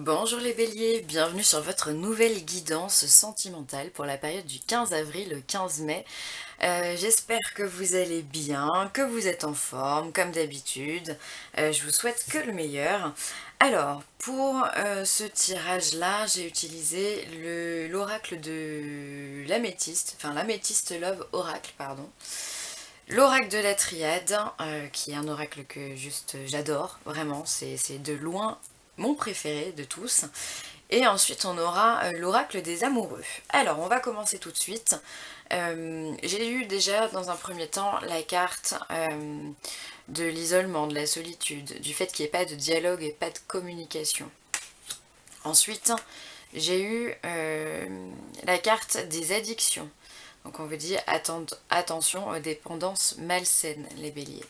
Bonjour les béliers, bienvenue sur votre nouvelle guidance sentimentale pour la période du 15 avril au 15 mai. J'espère que vous allez bien, que vous êtes en forme comme d'habitude. Je vous souhaite que le meilleur. Alors, pour ce tirage-là, j'ai utilisé l'oracle de l'améthyste, enfin l'améthyste Love Oracle, pardon. L'oracle de la triade, qui est un oracle que juste j'adore, vraiment, c'est de loin mon préféré de tous. Et ensuite on aura l'oracle des amoureux. Alors on va commencer tout de suite. J'ai eu déjà dans un premier temps la carte de l'isolement, de la solitude, du fait qu'il n'y ait pas de dialogue et pas de communication. Ensuite j'ai eu la carte des addictions. Donc on vous dit attention aux dépendances malsaines les béliers.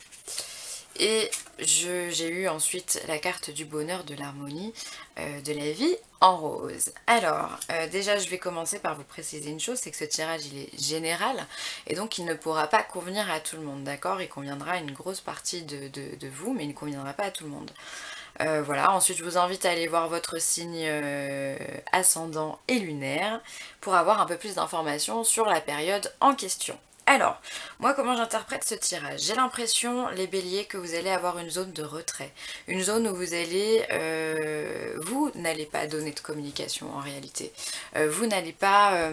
Et j'ai eu ensuite la carte du bonheur, de l'harmonie, de la vie en rose. Alors, déjà je vais commencer par vous préciser une chose, c'est que ce tirage il est général et donc il ne pourra pas convenir à tout le monde, d'accord? Il conviendra à une grosse partie de vous, mais il ne conviendra pas à tout le monde. Voilà, ensuite je vous invite à aller voir votre signe ascendant et lunaire pour avoir un peu plus d'informations sur la période en question. Alors, moi comment j'interprète ce tirage? J'ai l'impression, les béliers, que vous allez avoir une zone de retrait. Une zone où vous allez... vous n'allez pas donner de communication en réalité. Vous n'allez pas...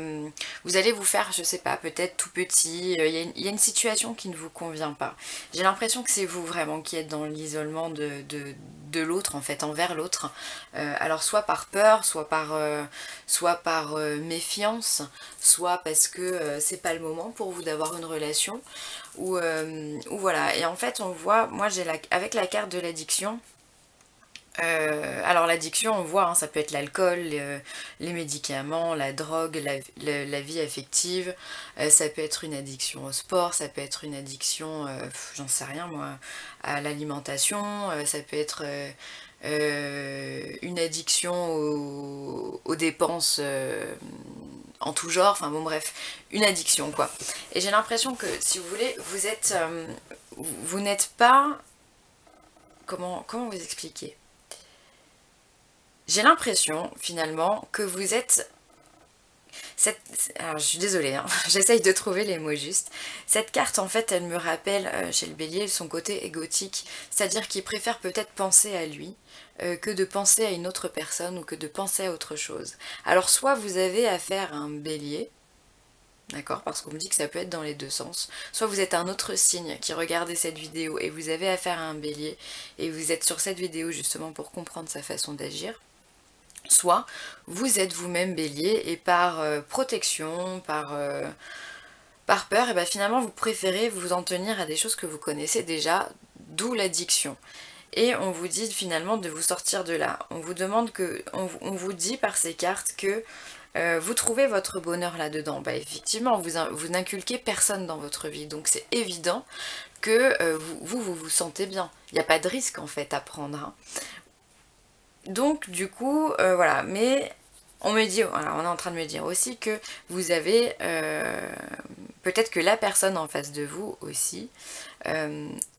vous allez vous faire, je sais pas, peut-être tout petit. Il y a une situation qui ne vous convient pas. J'ai l'impression que c'est vous vraiment qui êtes dans l'isolement de l'autre, en fait, envers l'autre. Alors soit par peur, soit par méfiance, soit parce que c'est pas le moment pour vous d'avoir une relation, ou voilà. Et en fait on voit, moi j'ai avec la carte de l'addiction, alors l'addiction on voit, hein, ça peut être l'alcool, les médicaments, la drogue, la vie affective, ça peut être une addiction au sport, ça peut être une addiction, j'en sais rien moi, à l'alimentation, ça peut être une addiction aux dépenses en tout genre, enfin bon bref, une addiction quoi. Et j'ai l'impression que si vous voulez, vous n'êtes pas, comment vous expliquer? J'ai l'impression finalement que vous êtes alors je suis désolée, hein, j'essaye de trouver les mots justes. Cette carte en fait elle me rappelle chez le bélier son côté égotique, c'est-à-dire qu'il préfère peut-être penser à lui que de penser à une autre personne ou que de penser à autre chose. Alors soit vous avez affaire à un bélier, d'accord, parce qu'on me dit que ça peut être dans les deux sens, soit vous êtes un autre signe qui regardez cette vidéo et vous avez affaire à un bélier et vous êtes sur cette vidéo justement pour comprendre sa façon d'agir, soit vous êtes vous-même bélier et par protection, par peur, et bien finalement vous préférez vous en tenir à des choses que vous connaissez déjà, d'où l'addiction. Et on vous dit finalement de vous sortir de là. On vous demande que, on vous dit par ces cartes que vous trouvez votre bonheur là-dedans. Bah effectivement, vous n'inculquez personne dans votre vie, donc c'est évident que vous sentez bien. Il n'y a pas de risque en fait à prendre, hein. Donc du coup, voilà, mais on me dit, voilà, on est en train de me dire aussi que vous avez, peut-être que la personne en face de vous aussi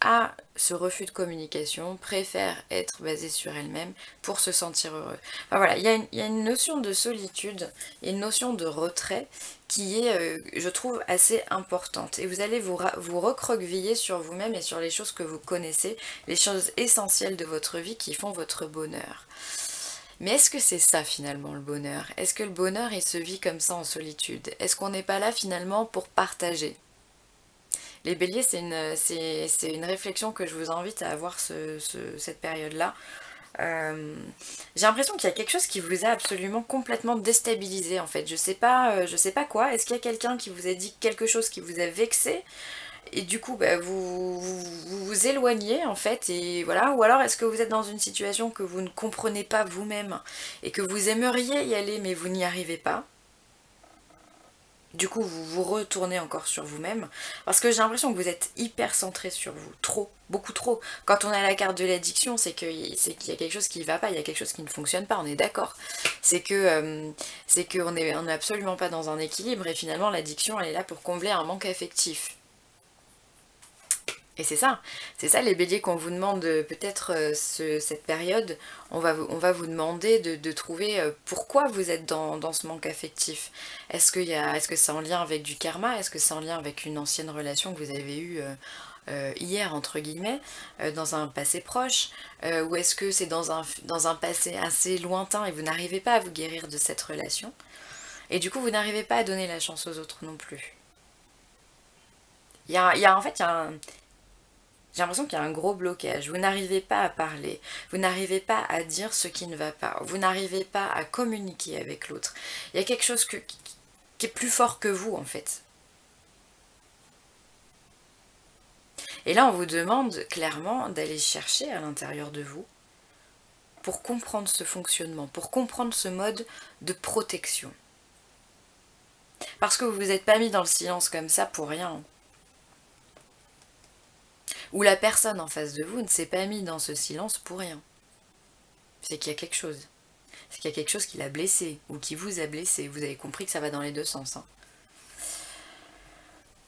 a ce refus de communication, préfère être basée sur elle-même pour se sentir heureux. Enfin, voilà, il y a une notion de solitude et une notion de retrait qui est, je trouve, assez importante. Et vous allez vous recroqueviller sur vous-même et sur les choses que vous connaissez, les choses essentielles de votre vie qui font votre bonheur. Mais est-ce que c'est ça finalement le bonheur? Est-ce que le bonheur il se vit comme ça en solitude? Est-ce qu'on n'est pas là finalement pour partager? Les béliers, c'est une réflexion que je vous invite à avoir cette période-là. J'ai l'impression qu'il y a quelque chose qui vous a absolument complètement déstabilisé en fait. Je sais pas quoi. Est-ce qu'il y a quelqu'un qui vous a dit quelque chose qui vous a vexé? Et du coup, bah, vous éloignez en fait, et voilà. Ou alors est-ce que vous êtes dans une situation que vous ne comprenez pas vous-même et que vous aimeriez y aller mais vous n'y arrivez pas? Du coup, vous vous retournez encore sur vous-même, parce que j'ai l'impression que vous êtes hyper centré sur vous, trop, beaucoup trop. Quand on a la carte de l'addiction, c'est qu'il y a quelque chose qui ne va pas, il y a quelque chose qui ne fonctionne pas, on est d'accord. C'est qu'on on est absolument pas dans un équilibre, et finalement l'addiction, elle est là pour combler un manque affectif. Et c'est ça les béliers qu'on vous demande peut-être cette période, on va vous demander de trouver pourquoi vous êtes dans ce manque affectif. Est-ce que c'est en lien avec du karma? Est-ce que c'est en lien avec une ancienne relation que vous avez eue hier, entre guillemets, dans un passé proche? Ou est-ce que c'est dans un passé assez lointain et vous n'arrivez pas à vous guérir de cette relation? Et du coup, vous n'arrivez pas à donner la chance aux autres non plus. En fait, j'ai l'impression qu'il y a un gros blocage. Vous n'arrivez pas à parler, vous n'arrivez pas à dire ce qui ne va pas, vous n'arrivez pas à communiquer avec l'autre. Il y a quelque chose qui est plus fort que vous en fait. Et là on vous demande clairement d'aller chercher à l'intérieur de vous pour comprendre ce fonctionnement, pour comprendre ce mode de protection. Parce que vous vous êtes pas mis dans le silence comme ça pour rien. Ou la personne en face de vous ne s'est pas mis dans ce silence pour rien. C'est qu'il y a quelque chose. C'est qu'il y a quelque chose qui l'a blessé, ou qui vous a blessé. Vous avez compris que ça va dans les deux sens. Hein.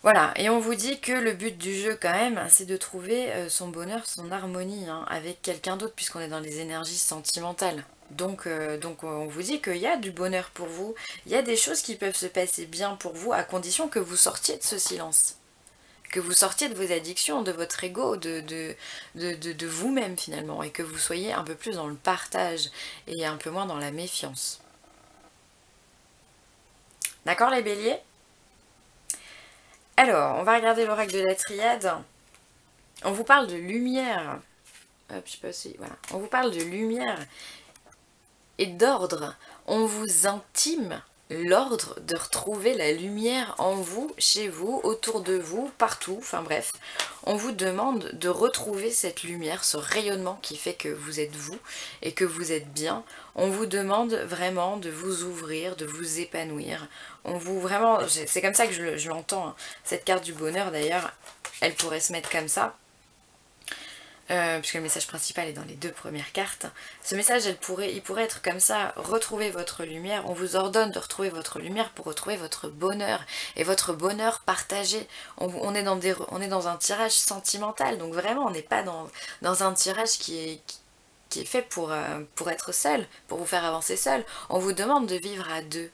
Voilà, et on vous dit que le but du jeu quand même, c'est de trouver son bonheur, son harmonie hein, avec quelqu'un d'autre, puisqu'on est dans les énergies sentimentales. Donc on vous dit qu'il y a du bonheur pour vous, il y a des choses qui peuvent se passer bien pour vous, à condition que vous sortiez de ce silence. Que vous sortiez de vos addictions, de votre ego, de vous-même finalement, et que vous soyez un peu plus dans le partage et un peu moins dans la méfiance. D'accord les béliers? Alors, on va regarder l'oracle de la triade. On vous parle de lumière. Hop, je sais pas si... Voilà. On vous parle de lumière et d'ordre. On vous intime l'ordre de retrouver la lumière en vous, chez vous, autour de vous, partout, enfin bref. On vous demande de retrouver cette lumière, ce rayonnement qui fait que vous êtes vous et que vous êtes bien. On vous demande vraiment de vous ouvrir, de vous épanouir. On vous vraiment, c'est comme ça que je l'entends. Hein. Cette carte du bonheur d'ailleurs, elle pourrait se mettre comme ça. Puisque le message principal est dans les deux premières cartes. Ce message, il pourrait être comme ça, retrouvez votre lumière, on vous ordonne de retrouver votre lumière pour retrouver votre bonheur, et votre bonheur partagé. On est dans un tirage sentimental, donc vraiment on n'est pas dans un tirage qui est fait pour être seul, pour vous faire avancer seul. On vous demande de vivre à deux,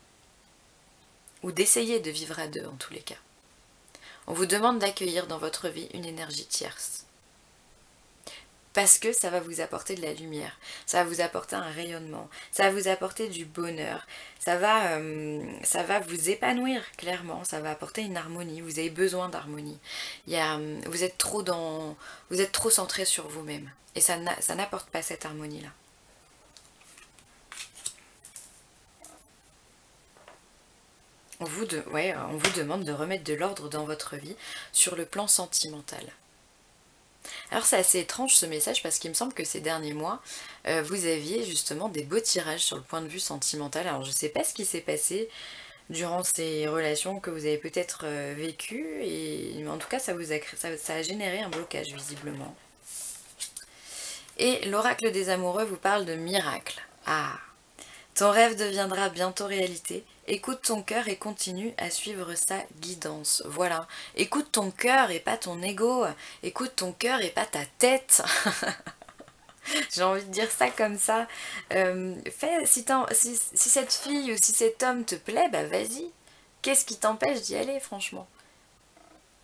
ou d'essayer de vivre à deux en tous les cas. On vous demande d'accueillir dans votre vie une énergie tierce. Parce que ça va vous apporter de la lumière, ça va vous apporter un rayonnement, ça va vous apporter du bonheur, ça va vous épanouir clairement, ça va apporter une harmonie, vous avez besoin d'harmonie. Vous êtes trop centré sur vous-même et ça n'apporte pas cette harmonie-là. On vous demande de remettre de l'ordre dans votre vie sur le plan sentimental. Alors c'est assez étrange ce message parce qu'il me semble que ces derniers mois, vous aviez justement des beaux tirages sur le point de vue sentimental. Alors je ne sais pas ce qui s'est passé durant ces relations que vous avez peut-être vécues, mais en tout cas ça a généré un blocage visiblement. Et l'oracle des amoureux vous parle de miracle. Ah, ton rêve deviendra bientôt réalité. Écoute ton cœur et continue à suivre sa guidance. Voilà. Écoute ton cœur et pas ton ego. Écoute ton cœur et pas ta tête. J'ai envie de dire ça comme ça. Si cette fille ou si cet homme te plaît, bah vas-y. Qu'est-ce qui t'empêche d'y aller, franchement?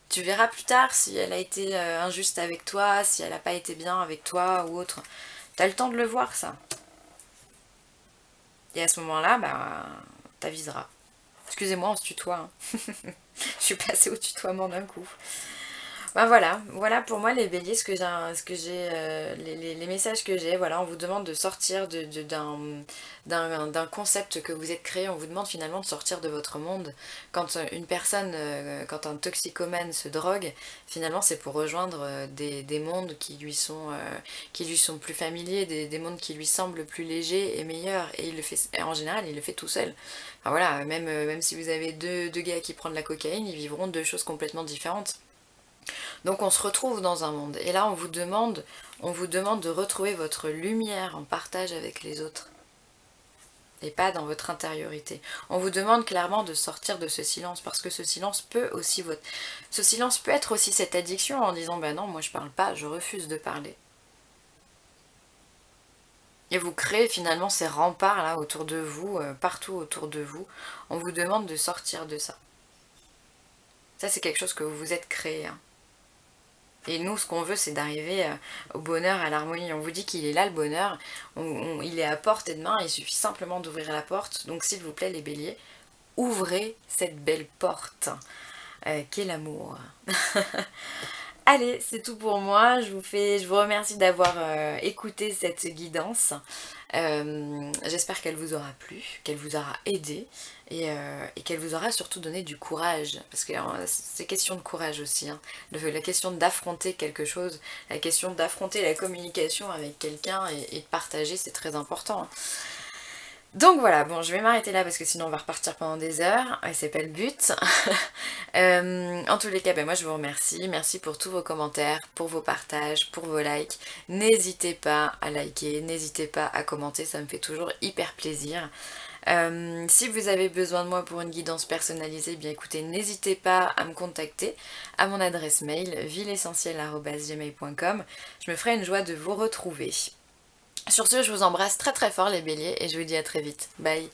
Tu verras plus tard si elle a été injuste avec toi, si elle n'a pas été bien avec toi ou autre. T'as le temps de le voir, ça. Et à ce moment-là, bah, t'aviseras. Excusez-moi, on se tutoie. Hein. Je suis passée au tutoiement d'un coup. Ben voilà pour moi les béliers, les messages que j'ai. Voilà, on vous demande de sortir d'un concept que vous êtes créé. On vous demande finalement de sortir de votre monde. Quand une personne, quand un toxicomane se drogue, finalement c'est pour rejoindre des mondes qui lui sont plus familiers, des mondes qui lui semblent plus légers et meilleurs. Et en général, il le fait tout seul. Enfin, voilà, même si vous avez deux gars qui prennent de la cocaïne, ils vivront deux choses complètement différentes. Donc on se retrouve dans un monde. Et là on vous demande de retrouver votre lumière en partage avec les autres. et pas dans votre intériorité. On vous demande clairement de sortir de ce silence parce que ce silence peut aussi ce silence peut être aussi cette addiction en disant bah non, moi je parle pas, je refuse de parler. Et vous créez finalement ces remparts là autour de vous, partout autour de vous. On vous demande de sortir de ça. Ça c'est quelque chose que vous vous êtes créé, hein. Et nous, ce qu'on veut, c'est d'arriver au bonheur, à l'harmonie. On vous dit qu'il est là, le bonheur. Il est à portée de main, il suffit simplement d'ouvrir la porte. Donc s'il vous plaît, les béliers, ouvrez cette belle porte qu'est l'amour. Allez, c'est tout pour moi. Je vous remercie d'avoir écouté cette guidance. J'espère qu'elle vous aura plu, qu'elle vous aura aidé et qu'elle vous aura surtout donné du courage. Parce que c'est question de courage aussi, hein. La question d'affronter quelque chose, la question d'affronter la communication avec quelqu'un et de partager, c'est très important, hein. Donc voilà, bon je vais m'arrêter là parce que sinon on va repartir pendant des heures et c'est pas le but. En tous les cas, ben moi je vous remercie. Merci pour tous vos commentaires, pour vos partages, pour vos likes. N'hésitez pas à liker, n'hésitez pas à commenter, ça me fait toujours hyper plaisir. Si vous avez besoin de moi pour une guidance personnalisée, bien écoutez, n'hésitez pas à me contacter à mon adresse mail villeessentielle@gmail.com. Je me ferai une joie de vous retrouver. Sur ce, je vous embrasse très très fort les béliers et je vous dis à très vite. Bye!